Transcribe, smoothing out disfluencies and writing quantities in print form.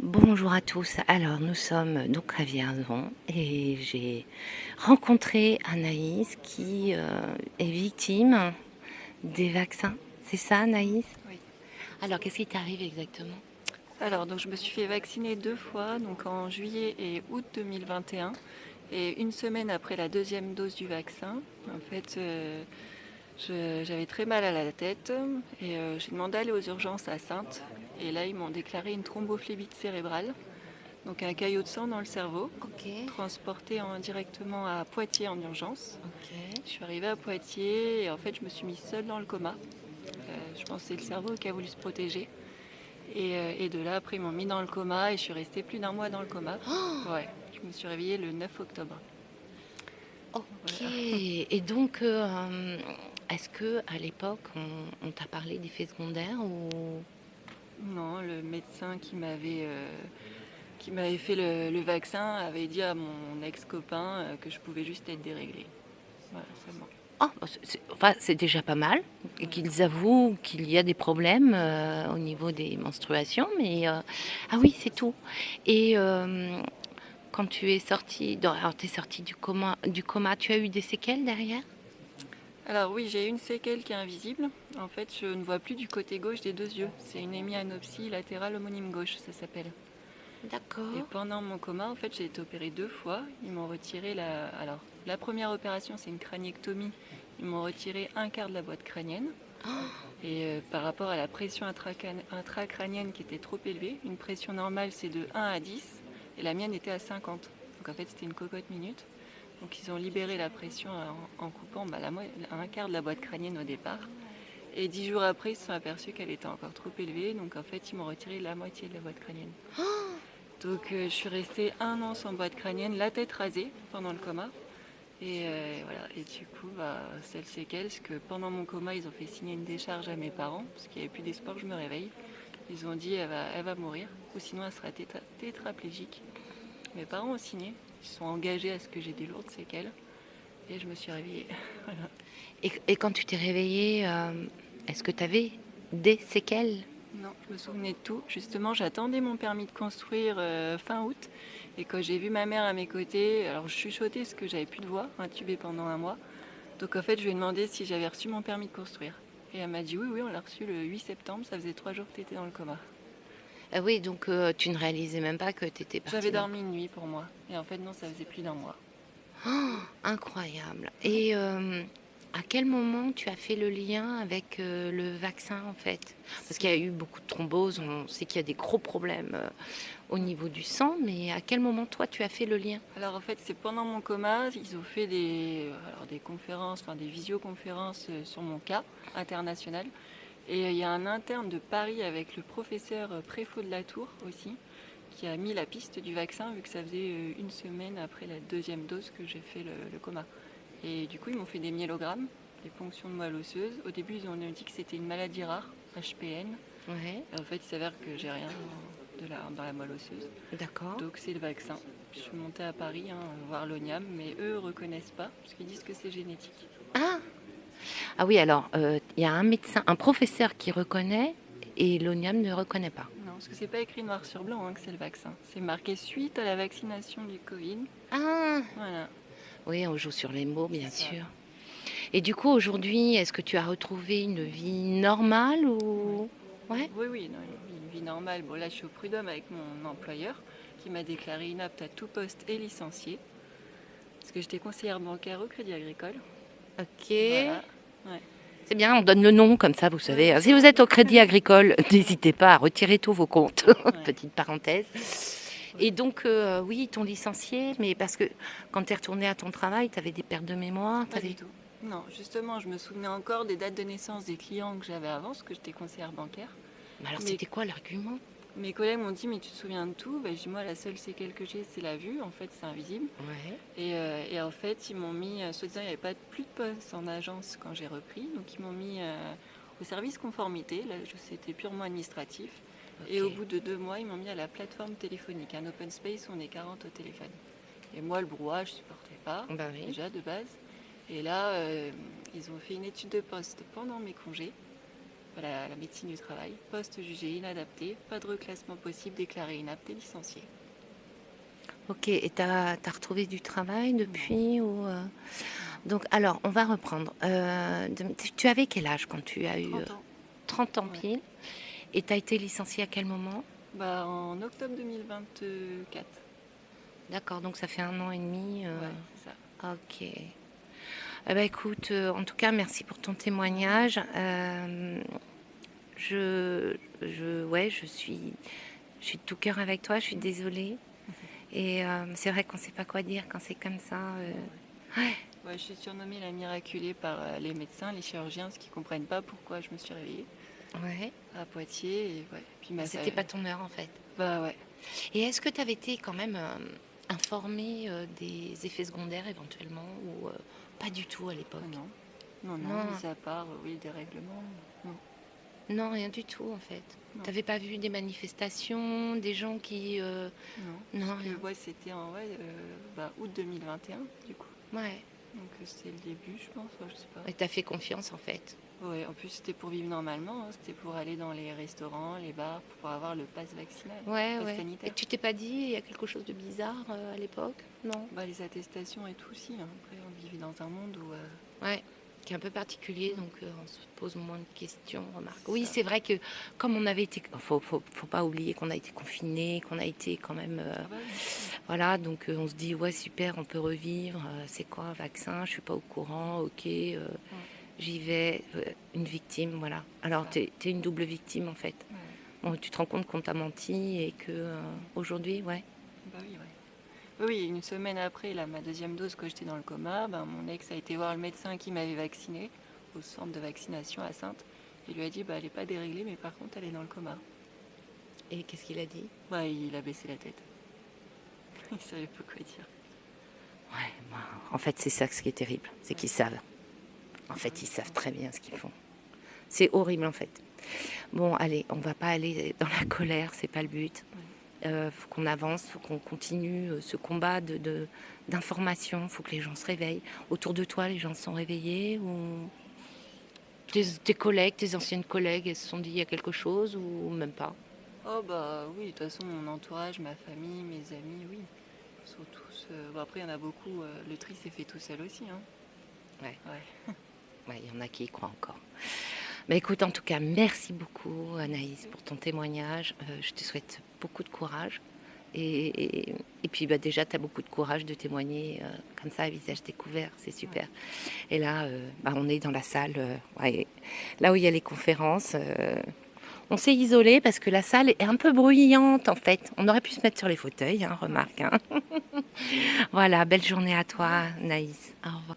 Bonjour à tous, alors nous sommes donc à Vierzon et j'ai rencontré Anaïs qui est victime des vaccins. C'est ça Anaïs? Oui. Alors qu'est-ce qui t'arrive exactement? Alors, donc, je me suis fait vacciner 2 fois, donc en juillet et août 2021. Et une semaine après la deuxième dose du vaccin, en fait, j'avais très mal à la tête et j'ai demandé à aller aux urgences à Saintes. Et là, ils m'ont déclaré une thrombophlébite cérébrale, donc un caillot de sang dans le cerveau, Ok, transporté directement à Poitiers en urgence. ok. Je suis arrivée à Poitiers et en fait, je me suis mise seule dans le coma. Je pense que c'est le cerveau qui a voulu se protéger. Et de là, après, ils m'ont mis dans le coma et je suis restée plus d'un mois dans le coma. Ouais, je me suis réveillée le 9 octobre. Ok, Voilà. et donc est-ce que à l'époque on t'a parlé d'effets secondaires ou... Non, le médecin qui m'avait fait le vaccin avait dit à mon ex-copain que je pouvais juste être déréglée. Voilà, seulement. Ah, bah, enfin, c'est déjà pas mal et Ouais. qu'ils avouent qu'il y a des problèmes au niveau des menstruations, mais ah oui, c'est tout. Et quand tu es sortie, alors t'es sortie du coma, tu as eu des séquelles derrière? Alors oui, j'ai une séquelle qui est invisible. En fait, je ne vois plus du côté gauche des 2 yeux. C'est une hémianopsie latérale homonyme gauche, ça s'appelle. Et D'accord. pendant mon coma, en fait, j'ai été opérée 2 fois. Ils m'ont retiré la... Alors, la première opération, c'est une craniectomie. Ils m'ont retiré un quart de la boîte crânienne. Et par rapport à la pression intracrânienne qui était trop élevée, une pression normale, c'est de 1 à 10. Et la mienne était à 50. Donc en fait, c'était une cocotte minute. Donc ils ont libéré la pression en coupant un quart de la boîte crânienne au départ. Et 10 jours après, ils se sont aperçus qu'elle était encore trop élevée. Donc en fait, ils m'ont retiré la moitié de la boîte crânienne. Donc je suis restée 1 an sans boîte crânienne, la tête rasée pendant le coma. Et voilà. Et du coup, c'est le séquelle, parce que pendant mon coma, ils ont fait signer une décharge à mes parents, parce qu'il n'y avait plus d'espoir que je me réveille. Ils ont dit elle va mourir, ou sinon elle sera tétraplégique. Mes parents ont signé, ils sont engagés à ce que j'ai des lourdes séquelles, et je me suis réveillée. Voilà. Et quand tu t'es réveillée, est-ce que tu avais des séquelles? Non, je me souvenais de tout. Justement, j'attendais mon permis de construire fin août. Et quand j'ai vu ma mère à mes côtés, alors je chuchotais parce que j'avais plus de voix, intubée pendant un mois. Donc en fait, je lui ai demandé si j'avais reçu mon permis de construire. Et elle m'a dit oui, oui, on l'a reçu le 8 septembre, ça faisait 3 jours que tu étais dans le coma. Ah oui, donc tu ne réalisais même pas que tu étais J'avais partie dans le dormi une nuit pour moi. Et en fait, non, ça faisait plus d'un mois. incroyable. Ouais. Et à quel moment tu as fait le lien avec le vaccin en fait? Parce qu'il y a eu beaucoup de thromboses, on sait qu'il y a des gros problèmes au niveau du sang, mais à quel moment toi tu as fait le lien? Alors en fait, c'est pendant mon coma, ils ont fait des conférences, enfin des visioconférences sur mon cas international. Et il y a un interne de Paris avec le professeur Préfot de la Tour aussi, qui a mis la piste du vaccin, vu que ça faisait une semaine après la deuxième dose que j'ai fait le coma. Et du coup, ils m'ont fait des myélogrammes, des ponctions de moelle osseuse. Au début, ils ont dit que c'était une maladie rare, HPN. Ouais, Et en fait, il s'avère que j'ai rien dans la moelle osseuse. d'accord. Donc c'est le vaccin. Je suis montée à Paris voir l'ONIAM, mais eux ne reconnaissent pas, parce qu'ils disent que c'est génétique. Ah, ah oui, alors il y a un médecin, un professeur qui reconnaît et l'ONIAM ne reconnaît pas. Non, parce que c'est pas écrit noir sur blanc que c'est le vaccin. C'est marqué suite à la vaccination du Covid. Ah, Voilà, oui, on joue sur les mots, c'est bien ça. sûr. Et du coup, aujourd'hui, est-ce que tu as retrouvé une vie normale Oui, ou... Ouais. oui, oui, non, une vie normale. Bon, là, je suis au prud'homme avec mon employeur qui m'a déclaré inapte à tout poste et licencié. Parce que j'étais conseillère bancaire au Crédit Agricole. Ok. Voilà. Ouais. C'est bien, on donne le nom comme ça, vous Ouais, savez. ouais, Si vous êtes au Crédit Agricole, n'hésitez pas à retirer tous vos comptes. ouais. Petite parenthèse. Ouais. Et donc, oui, ils t'ont licencié, mais parce que quand tu es retourné à ton travail, tu avais des pertes de mémoire, Pas du tout. Non, justement, je me souvenais encore des dates de naissance des clients que j'avais avant, parce que j'étais conseillère bancaire. Mais alors, Mes, c'était quoi l'argument? mes collègues m'ont dit, mais tu te souviens de tout? Je dis, moi, la seule séquelle que j'ai, c'est la vue. En fait, c'est invisible. Ouais. Et en fait, ils m'ont mis, soi-disant, il n'y avait pas plus de poste en agence quand j'ai repris. Donc, ils m'ont mis au service conformité. Là, c'était purement administratif. Et Ok. au bout de 2 mois, ils m'ont mis à la plateforme téléphonique, un open space où on est 40 au téléphone. Et moi, le brouhaha, je ne supportais pas, Bah oui. déjà de base. Et là, ils ont fait une étude de poste pendant mes congés, voilà, la médecine du travail, poste jugé inadapté, pas de reclassement possible, déclaré inapte et licencié. Ok, et t'as retrouvé du travail Non, depuis ou non, Donc, alors, on va reprendre. Tu avais quel âge quand tu as eu 30 ans. 30 ans Ouais. pile? Et t'as été licenciée à quel moment? Bah, en octobre 2024. D'accord, donc ça fait 1 an et demi. Ouais, c'est ça. Ok. Eh ben, écoute, en tout cas, merci pour ton témoignage. Ouais, je suis de tout cœur avec toi. Je suis désolée. Et c'est vrai qu'on ne sait pas quoi dire quand c'est comme ça. Ouais, Ouais, je suis surnommée la miraculée par les médecins, les chirurgiens, parce qu'ils comprennent pas pourquoi je me suis réveillée ouais. à Poitiers. Et ouais. Puis C'était pas ton heure en fait. bah ouais. Et est-ce que tu avais été quand même informée des effets secondaires éventuellement ou pas du tout à Ah l'époque? non, non, non, Non, mis à part oui, le dérèglement. Non, non, rien du tout en fait. non, T'avais pas vu des manifestations, des gens qui... non. Non, Parce rien. que ouais, c'était en ouais, août 2021, du coup. Ouais. Donc c'était le début, je pense, ouais, je sais pas. Et t'as fait confiance en fait. Ouais, en plus c'était pour vivre normalement, hein, c'était pour aller dans les restaurants, les bars, pour avoir le pass vaccinal, Ouais, pass ouais. Et sanitaire. tu t'es pas dit, il y a quelque chose de bizarre à l'époque? Non? Bah les attestations et tout aussi, hein. Après on vivait dans un monde où Ouais, qui est un peu particulier, donc on se pose moins de questions, remarque. c'est Oui, ça. c'est vrai que comme on avait été, faut pas oublier qu'on a été confinés, qu'on a été quand même, Ah bah oui. voilà, donc on se dit ouais super, on peut revivre. C'est quoi un vaccin? Je suis pas au courant. Ok, j'y vais. Une victime, voilà. Alors Ça. t'es une double victime en fait. Ouais. Bon, tu te rends compte qu'on t'a menti et que aujourd'hui, ouais. Bah oui, ouais. Oui, une semaine après ma deuxième dose, quand j'étais dans le coma, ben, mon ex a été voir le médecin qui m'avait vacciné au centre de vaccination à Saintes. Il lui a dit, bah, elle n'est pas déréglée, mais par contre, elle est dans le coma. Et qu'est-ce qu'il a dit? Bah, il a baissé la tête. Il savait pas quoi dire. Ouais, bah, en fait, c'est ça ce qui est terrible, c'est qu'ils savent. En fait, ils savent très bien ce qu'ils font. C'est horrible en fait. Bon, allez, on va pas aller dans la colère, c'est pas le but. Faut qu'on avance, faut qu'on continue ce combat d'information. Faut que les gens se réveillent. Autour de toi, les gens se sont réveillés ou tes collègues, tes anciennes collègues, elles se sont dit il y a quelque chose ou même pas? Oh bah oui, de toute façon, mon entourage, ma famille, mes amis, oui. Ils sont tous... Bon, après, il y en a beaucoup, le tri s'est fait tout seul aussi. Hein. Ouais, Ouais. ouais, il y en a qui y croient encore. Bah écoute, en tout cas, merci beaucoup Anaïs pour ton témoignage. Je te souhaite beaucoup de courage. Et puis bah, déjà, tu as beaucoup de courage de témoigner comme ça à visage découvert, c'est super. Et là, bah, on est dans la salle, ouais, là où il y a les conférences. On s'est isolé parce que la salle est un peu bruyante en fait. On aurait pu se mettre sur les fauteuils, hein, remarque. Hein. Voilà, belle journée à toi, Naïs. Au revoir.